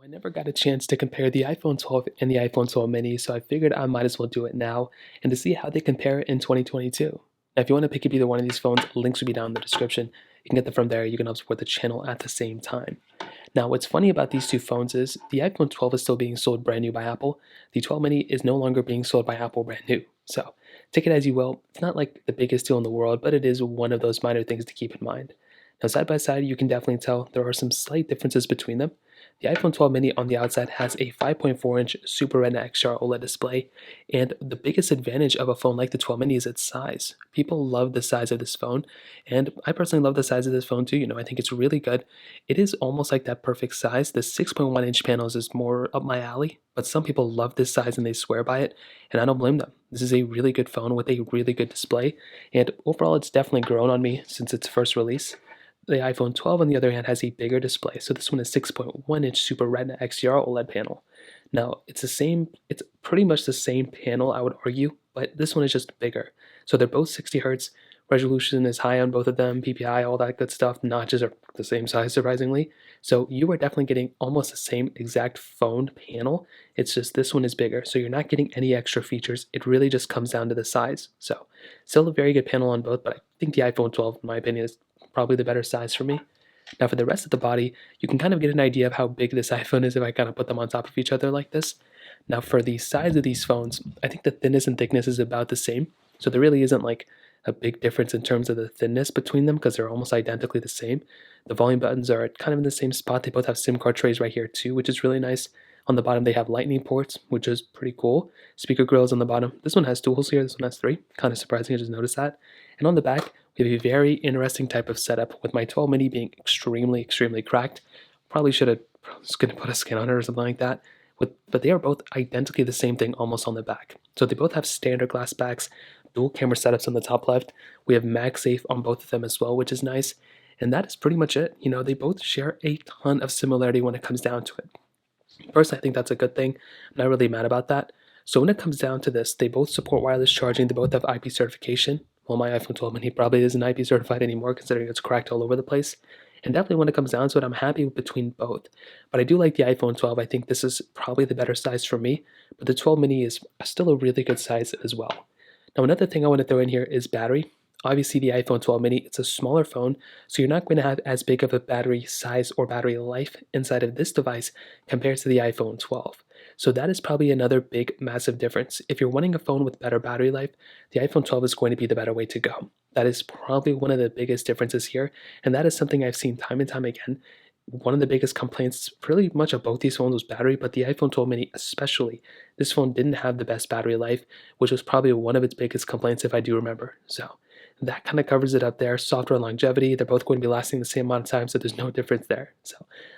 never got a chance to compare the iPhone 12 and the iPhone 12 mini, so I figured I might as well do it now and to see how they compare in 2022. Now, if you want to pick up either one of these phones, links will be down in the description. You can get them from there. You can help support the channel at the same time. Now, what's funny about these two phones is the iPhone 12 is still being sold brand new by Apple. The 12 mini is no longer being sold by Apple brand new. So take it as you will. It's not like the biggest deal in the world, but it is one of those minor things to keep in mind. Now, side by side, you can definitely tell there are some slight differences between them. The iPhone 12 mini on the outside has a 5.4-inch Super Retina XDR OLED display, and the biggest advantage of a phone like the 12 mini is its size. People love the size of this phone, and I personally love the size of this phone too. I think it's really good. It is almost like that perfect size. The 6.1-inch panels is more up my alley, but some people love this size and they swear by it, and I don't blame them. This is a really good phone with a really good display, and overall it's definitely grown on me since its first release. The iPhone 12, on the other hand, has a bigger display. So this one is 6.1-inch Super Retina XDR OLED panel. Now, it's pretty much the same panel, I would argue, but this one is just bigger. So they're both 60 hertz. Resolution is high on both of them, PPI, all that good stuff. Notches are the same size, surprisingly. So you are definitely getting almost the same exact phone panel. It's just this one is bigger, so you're not getting any extra features. It really just comes down to the size. So still a very good panel on both, but I think the iPhone 12, in my opinion, is probably the better size for me. Now for the rest of the body, you can kind of get an idea of how big this iPhone is if I kind of put them on top of each other like this. Now for the size of these phones, I think the thinness and thickness is about the same. So there really isn't like a big difference in terms of the thinness between them because they're almost identically the same. The volume buttons are kind of in the same spot. They both have SIM card trays right here too, which is really nice. On the bottom, they have lightning ports, which is pretty cool. Speaker grills on the bottom. This one has duals here. This one has three. Kind of surprising. I just noticed that. And on the back, we have a very interesting type of setup with my 12 mini being extremely, extremely cracked. Probably should have just going to put a skin on it or something like that. But they are both identically the same thing almost on the back. So they both have standard glass backs, dual camera setups on the top left. We have MagSafe on both of them as well, which is nice. And that is pretty much it. They both share a ton of similarity when it comes down to it. First, I think that's a good thing. I'm not really mad about that. So when it comes down to this, they both support wireless charging. They both have IP certification. Well, my iPhone 12 mini probably isn't IP certified anymore considering it's cracked all over the place. And definitely when it comes down to it, I'm happy between both. But I do like the iPhone 12. I think this is probably the better size for me. But the 12 mini is still a really good size as well. Now, another thing I want to throw in here is battery. Obviously, the iPhone 12 mini, it's a smaller phone, so you're not going to have as big of a battery size or battery life inside of this device compared to the iPhone 12. So that is probably another big, massive difference. If you're wanting a phone with better battery life, the iPhone 12 is going to be the better way to go. That is probably one of the biggest differences here, and that is something I've seen time and time again. One of the biggest complaints pretty much of both these phones was battery, but the iPhone 12 mini especially, this phone didn't have the best battery life, which was probably one of its biggest complaints if I do remember. So that kind of covers it up there. Software longevity, they're both going to be lasting the same amount of time, so there's no difference there. So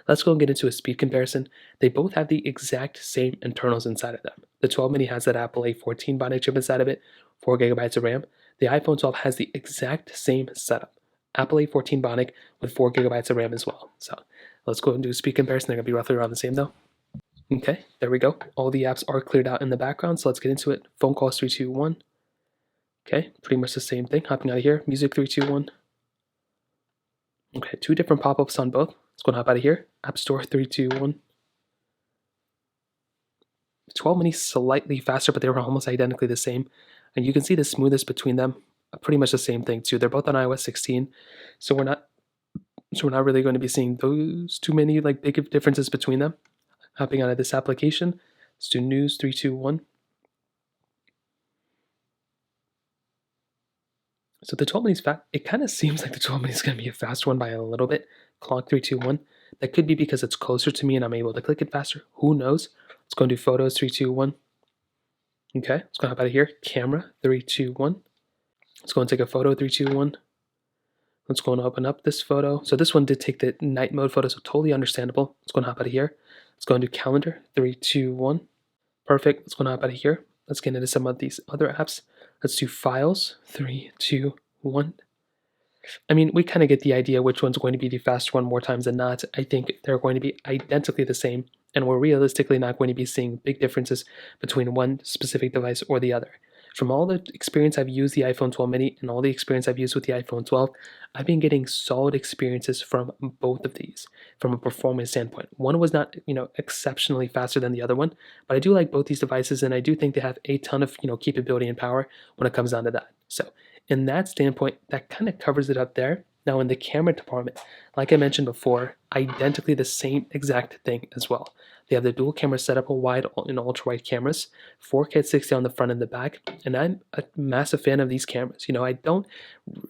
let's go and get into a speed comparison. They both have the exact same internals inside of them. The 12 mini has that Apple A14 Bionic chip inside of it, 4 gigabytes of RAM. The iPhone 12 has the exact same setup. Apple A14 Bionic with 4 gigabytes of RAM as well. So let's go and do a speed comparison. They're going to be roughly around the same though. Okay, there we go. All the apps are cleared out in the background, so let's get into it. Phone calls 3, 2, 1. Okay, pretty much the same thing. Hopping out of here. Music 3, 2, 1. Okay, 2 different pop-ups on both. Let's go and hop out of here. App Store 3, 2, 1. 12 mini slightly faster, but they were almost identically the same. And you can see the smoothness between them. Pretty much the same thing too. They're both on iOS 16, so we're not really going to be seeing those too many like big differences between them. Hopping out of this application. Let's do News 3, 2, 1. So the 12 mini is fast. It kind of seems like the 12 mini is going to be a fast one by a little bit. Clock 3, 2, 1. That could be because it's closer to me and I'm able to click it faster. Who knows? Let's go and do photos 3, 2, 1. Okay, let's go hop out of here. Camera 3, 2, 1. Let's go and take a photo 3, 2, 1. Let's go and open up this photo. So this one did take the night mode photo, so totally understandable. Let's go and hop out of here. Let's go and do calendar 3, 2, 1. Perfect. Let's go and hop out of here. Let's get into some of these other apps. Let's do files 3, 2, 1. I mean, we kind of get the idea which one's going to be the faster one more times than not. I think they're going to be identically the same, and we're realistically not going to be seeing big differences between one specific device or the other. From all the experience I've used the iPhone 12 mini and all the experience I've used with the iPhone 12, I've been getting solid experiences from both of these from a performance standpoint. One was not, exceptionally faster than the other one, but I do like both these devices and I do think they have a ton of, capability and power when it comes down to that. So, in that standpoint, that kind of covers it up there. Now, in the camera department, like I mentioned before, identically the same exact thing as well. They have the dual camera setup, a wide and ultra wide cameras, 4K at 60 on the front and the back, and I'm a massive fan of these cameras. I don't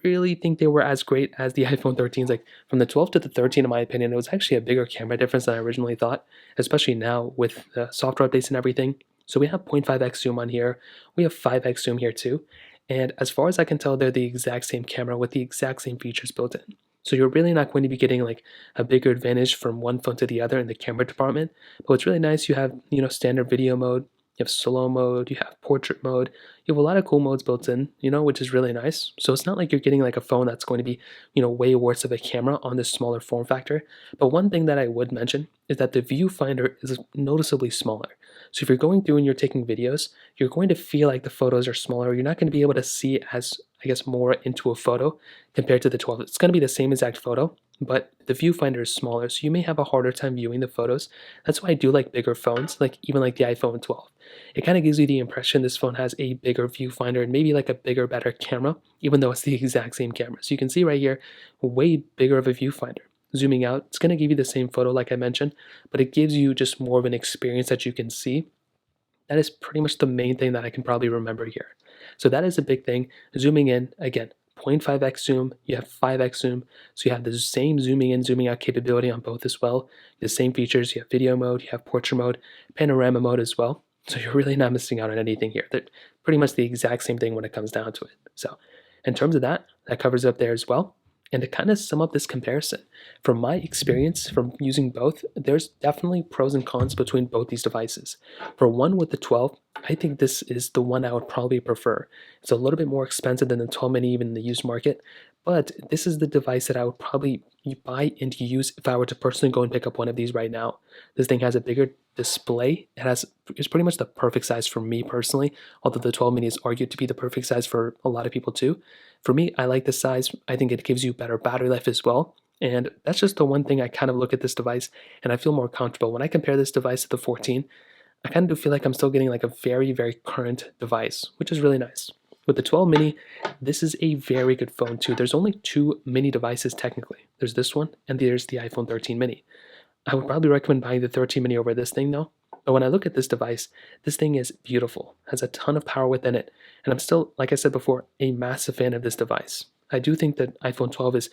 really think they were as great as the iPhone 13s. Like from the 12 to the 13, in my opinion, it was actually a bigger camera difference than I originally thought, especially now with the software updates and everything. So we have 0.5x zoom on here, we have 5x zoom here too. And as far as I can tell, they're the exact same camera with the exact same features built in. So you're really not going to be getting like a bigger advantage from one phone to the other in the camera department. But what's really nice, you have, standard video mode, you have slow mode, you have portrait mode, you have a lot of cool modes built in, which is really nice. So it's not like you're getting like a phone that's going to be, way worse of a camera on this smaller form factor. But one thing that I would mention is that the viewfinder is noticeably smaller. So if you're going through and you're taking videos, you're going to feel like the photos are smaller. You're not going to be able to see as, I guess, more into a photo compared to the 12. It's going to be the same exact photo, but the viewfinder is smaller, so you may have a harder time viewing the photos. That's why I do like bigger phones, like even like the iPhone 12. It kind of gives you the impression this phone has a bigger viewfinder and maybe like a bigger, better camera, even though it's the exact same camera. So you can see right here, way bigger of a viewfinder. Zooming out, it's going to give you the same photo like I mentioned, but it gives you just more of an experience that you can see. That is pretty much the main thing that I can probably remember here. So that is a big thing. Zooming in, again, 0.5x zoom, you have 5x zoom, so you have the same zooming in, zooming out capability on both as well. The same features, you have video mode, you have portrait mode, panorama mode as well. So you're really not missing out on anything here. They're pretty much the exact same thing when it comes down to it. So in terms of that, that covers up there as well. And to kind of sum up this comparison, from my experience from using both, there's definitely pros and cons between both these devices. For one with the 12, I think this is the one I would probably prefer. It's a little bit more expensive than the 12 mini even in the used market, but this is the device that I would probably buy and use if I were to personally go and pick up one of these right now. This thing has a bigger display. It's pretty much the perfect size for me personally, although the 12 mini is argued to be the perfect size for a lot of people too. For me, I like the size. I think it gives you better battery life as well. And that's just the one thing I kind of look at this device and I feel more comfortable. When I compare this device to the 14, I kind of do feel like I'm still getting like a very, very current device, which is really nice. With the 12 mini, this is a very good phone too. There's only two mini devices technically. There's this one and there's the iPhone 13 mini. I would probably recommend buying the 13 mini over this thing though. But when I look at this device, this thing is beautiful, has a ton of power within it, and I'm still, like I said before, a massive fan of this device. I do think that iPhone 12 is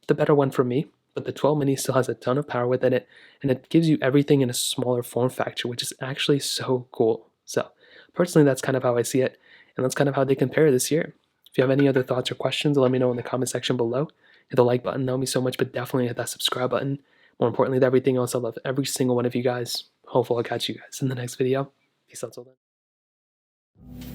the better one for me, but the 12 mini still has a ton of power within it, and it gives you everything in a smaller form factor, which is actually so cool. So, personally, that's kind of how I see it, and that's kind of how they compare this year. If you have any other thoughts or questions, let me know in the comment section below. Hit the like button, that would mean so much, but definitely hit that subscribe button. More importantly than everything else, I love every single one of you guys. Hopefully I'll catch you guys in the next video. Peace out till then.